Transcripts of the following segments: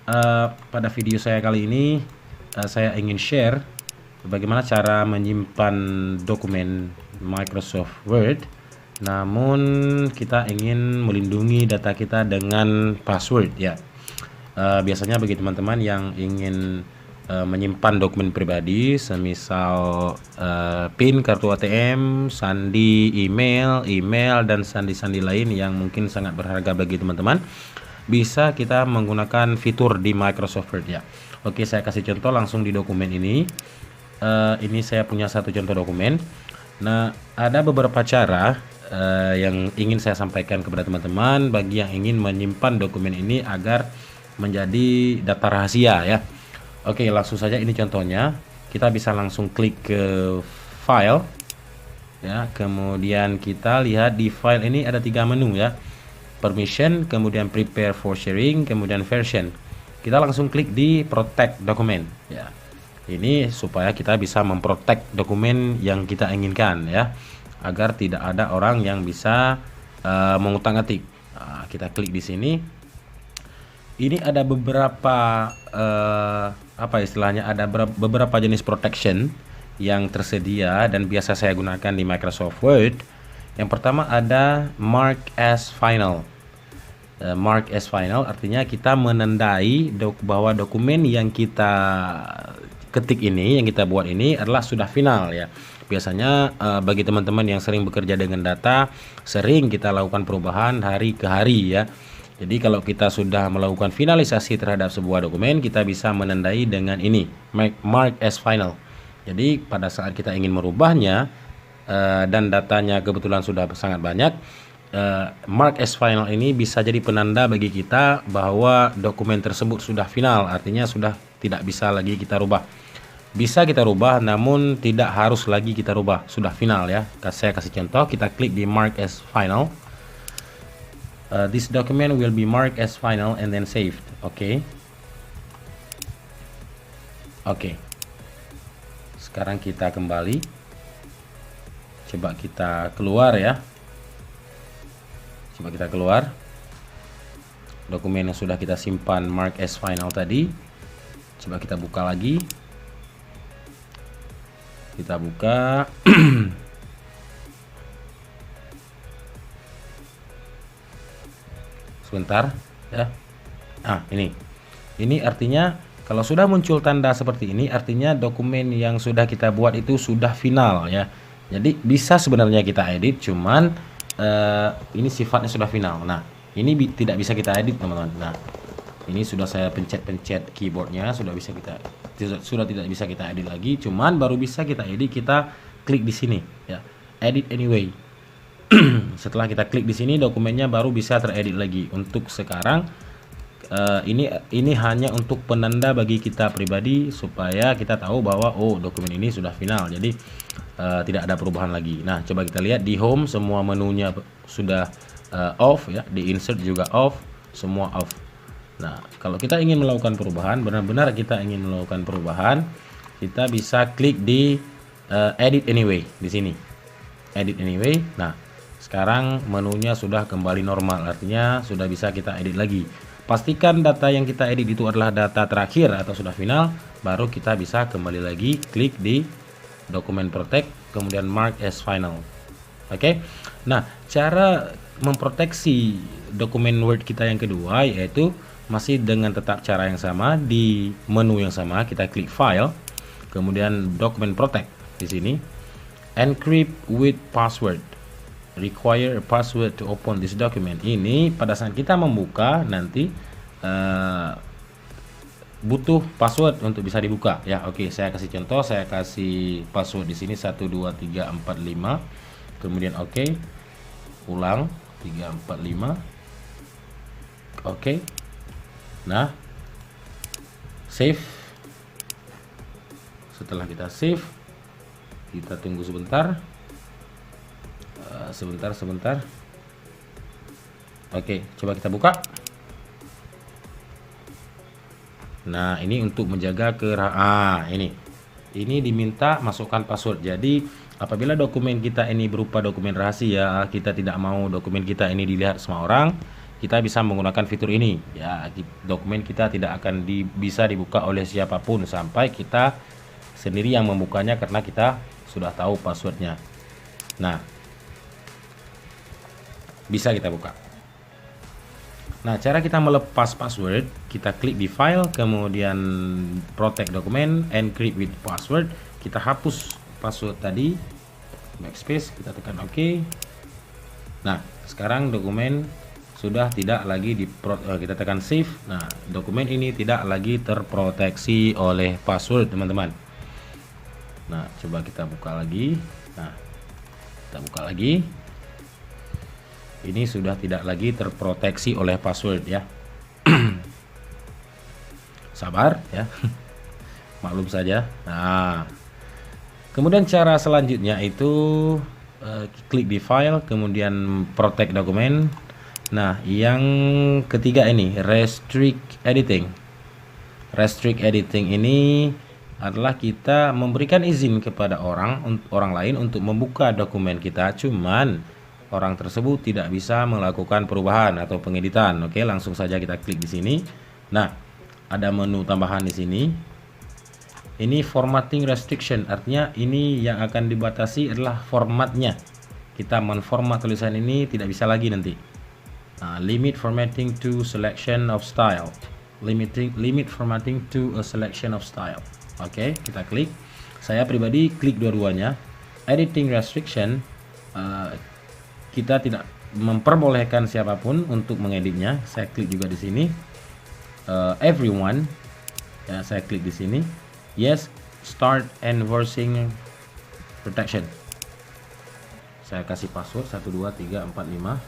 Pada video saya kali ini saya ingin share bagaimana cara menyimpan dokumen Microsoft Word, namun kita ingin melindungi data kita dengan password ya. Biasanya bagi teman-teman yang ingin menyimpan dokumen pribadi, semisal PIN kartu ATM, sandi email, dan sandi-sandi lain yang mungkin sangat berharga bagi teman-teman, bisa kita menggunakan fitur di Microsoft Word ya. Oke, saya kasih contoh langsung di dokumen ini. Ini saya punya satu contoh dokumen. Nah, ada beberapa cara yang ingin saya sampaikan kepada teman-teman bagi yang ingin menyimpan dokumen ini agar menjadi data rahasia ya. Oke, langsung saja ini contohnya. Kita bisa langsung klik ke file ya, kemudian kita lihat di file ini ada 3 menu ya. Permission, kemudian prepare for sharing, kemudian version. Kita langsung klik di protect document ya. Ini supaya kita bisa memprotect dokumen yang kita inginkan ya, agar tidak ada orang yang bisa mengutak-atik. Kita klik di sini. Ini ada beberapa apa istilahnya, ada beberapa jenis protection yang tersedia dan biasa saya gunakan di Microsoft Word. Yang pertama ada mark as final. Mark as final artinya kita menandai bahwa dokumen yang kita ketik ini, yang kita buat ini adalah sudah final ya. Biasanya bagi teman-teman yang sering bekerja dengan data, sering kita lakukan perubahan hari ke hari ya. Jadi kalau kita sudah melakukan finalisasi terhadap sebuah dokumen, kita bisa menandai dengan ini, mark as final. Jadi pada saat kita ingin merubahnya dan datanya kebetulan sudah sangat banyak, mark as final ini bisa jadi penanda bagi kita bahwa dokumen tersebut sudah final, artinya sudah tidak bisa lagi kita rubah. Bisa kita rubah, namun tidak harus lagi kita rubah, sudah final ya. Saya kasih contoh, kita klik di mark as final. This document will be marked as final and then saved. Oke. Sekarang kita kembali. Coba kita keluar ya. Coba kita keluar. Dokumen yang sudah kita simpan mark as final tadi. Coba kita buka lagi. Kita buka. Sebentar ya. Ini artinya kalau sudah muncul tanda seperti ini, artinya dokumen yang sudah kita buat itu sudah final ya. Jadi bisa sebenarnya kita edit, cuman ini sifatnya sudah final. Nah, ini tidak bisa kita edit teman-teman. Nah, ini sudah saya pencet keyboardnya, sudah tidak bisa kita edit lagi, cuman baru bisa kita edit, kita klik di sini ya, edit anyway. Setelah kita klik di sini, dokumennya baru bisa teredit lagi. Untuk sekarang ini hanya untuk penanda bagi kita pribadi supaya kita tahu bahwa dokumen ini sudah final. Jadi tidak ada perubahan lagi. Nah, coba kita lihat di home, semua menunya sudah off ya, di insert juga off, semua off. Nah, kalau kita ingin melakukan perubahan, benar-benar kita ingin melakukan perubahan, kita bisa klik di edit anyway di sini. Edit anyway. Nah, sekarang menunya sudah kembali normal, artinya sudah bisa kita edit lagi. Pastikan data yang kita edit itu adalah data terakhir atau sudah final, baru kita bisa kembali lagi klik di dokumen protect, kemudian mark as final. Oke. Nah, cara memproteksi dokumen Word kita yang kedua yaitu masih dengan tetap cara yang sama, di menu yang sama kita klik file, kemudian dokumen protect di sini, encrypt with password. Require a password to open this document. Ini pada saat kita membuka nanti butuh password untuk bisa dibuka ya. Oke, saya kasih contoh, saya kasih password di sini 12345. Kemudian oke. Ulang 345. Oke. Nah, save. Setelah kita save, kita tunggu sebentar. Sebentar. Oke, coba kita buka. Nah, ini untuk menjaga ini diminta masukkan password. Jadi apabila dokumen kita ini berupa dokumen rahasia, kita tidak mau dokumen kita ini dilihat semua orang, kita bisa menggunakan fitur ini ya. Dokumen kita tidak akan bisa dibuka oleh siapapun sampai kita sendiri yang membukanya karena kita sudah tahu passwordnya. Nah, bisa kita buka. Nah, cara kita melepas password, kita klik di file, kemudian protect document, encrypt with password. Kita hapus password tadi, backspace, kita tekan OK. Nah, sekarang dokumen sudah tidak lagi kita tekan save. Nah, dokumen ini tidak lagi terproteksi oleh password, teman-teman. Nah, coba kita buka lagi. Nah, kita buka lagi. Ini sudah tidak lagi terproteksi oleh password ya. Sabar ya. Maklum saja. Nah, kemudian cara selanjutnya itu klik di file, kemudian protect document. Nah, yang ketiga ini restrict editing. Restrict editing ini adalah kita memberikan izin kepada orang lain untuk membuka dokumen kita, cuman orang tersebut tidak bisa melakukan perubahan atau pengeditan. Oke, langsung saja kita klik di sini. Nah, ada menu tambahan di sini. Ini formatting restriction, artinya ini yang akan dibatasi adalah formatnya. Kita menformat tulisan ini tidak bisa lagi nanti. Nah, limit formatting to selection of style. Limit formatting to a selection of style. Oke, kita klik. Saya pribadi klik dua-duanya. Editing restriction, kita tidak memperbolehkan siapapun untuk mengeditnya. Saya klik juga di sini. Everyone, ya, saya klik di sini. Yes, start enforcing protection. Saya kasih password 12345.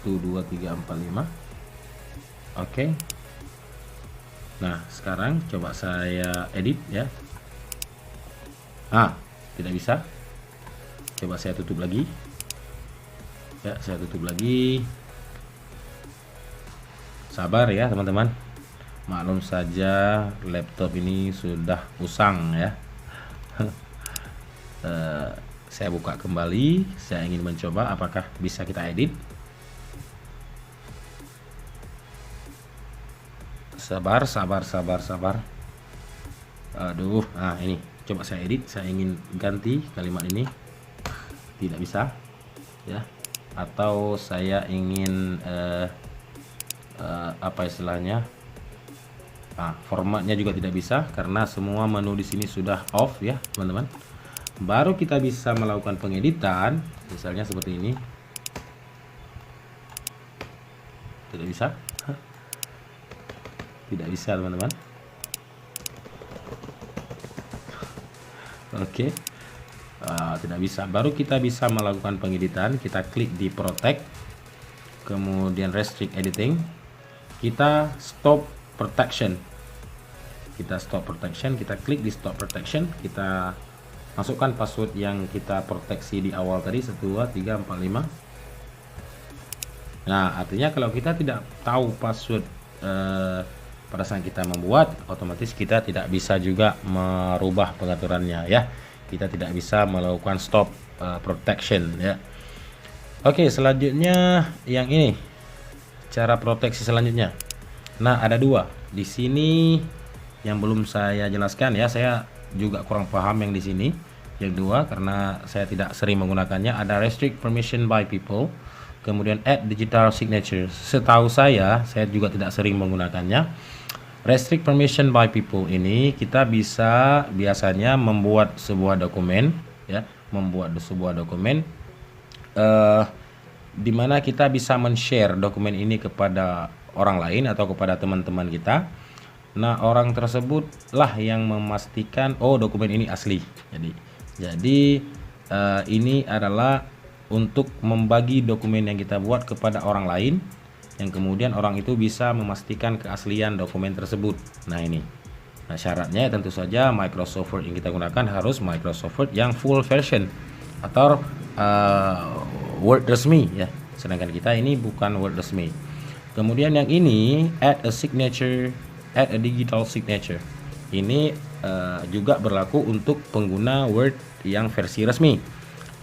12345. Oke. Nah, sekarang coba saya edit ya. Tidak bisa. Coba saya tutup lagi. Ya, saya tutup lagi. Sabar ya, teman-teman. Maklum saja laptop ini sudah usang ya. Saya buka kembali. Saya ingin mencoba apakah bisa kita edit. Sabar. Aduh, nah ini coba saya edit. Saya ingin ganti kalimat ini. Tidak bisa ya. Atau saya ingin apa istilahnya, formatnya juga tidak bisa karena semua menu di sini sudah off ya, teman-teman. Baru kita bisa melakukan pengeditan, misalnya seperti ini. Tidak bisa. Tidak bisa, teman-teman. Oke. Tidak bisa. Baru kita bisa melakukan pengeditan. Kita klik di protect, kemudian restrict editing, kita stop protection. Kita stop protection, kita klik di stop protection, kita masukkan password yang kita proteksi di awal tadi, 12345. Nah, artinya kalau kita tidak tahu password pada saat kita membuat, otomatis kita tidak bisa juga merubah pengaturannya ya. Kita tidak bisa melakukan stop protection ya. Oke, selanjutnya yang ini, cara proteksi selanjutnya. Nah, ada dua di sini yang belum saya jelaskan ya. Saya juga kurang paham yang di sini. Yang dua karena saya tidak sering menggunakannya. Ada restrict permission by people, kemudian add digital signature. Setahu saya juga tidak sering menggunakannya. Restrict permission by people ini kita bisa biasanya membuat sebuah dokumen ya, di mana kita bisa men-share dokumen ini kepada orang lain atau kepada teman-teman kita. Nah, orang tersebut lah yang memastikan dokumen ini asli. Jadi ini adalah untuk membagi dokumen yang kita buat kepada orang lain, yang kemudian orang itu bisa memastikan keaslian dokumen tersebut. Nah, ini. Nah, syaratnya tentu saja Microsoft Word yang kita gunakan harus Microsoft Word yang full version atau Word resmi ya. Sedangkan kita ini bukan Word resmi. Kemudian yang ini add a digital signature. Ini juga berlaku untuk pengguna Word yang versi resmi.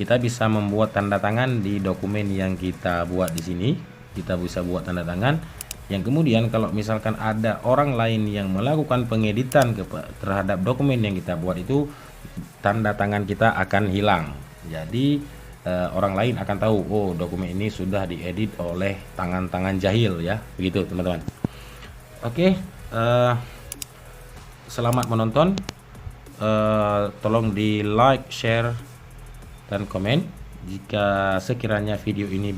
Kita bisa membuat tanda tangan di dokumen yang kita buat di sini kita bisa buat tanda tangan, yang kemudian kalau misalkan ada orang lain yang melakukan pengeditan terhadap dokumen yang kita buat itu, tanda tangan kita akan hilang. Jadi orang lain akan tahu, oh dokumen ini sudah diedit oleh tangan-tangan jahil ya, begitu teman-teman. Oke, selamat menonton. Tolong di like, share, dan komen jika sekiranya video ini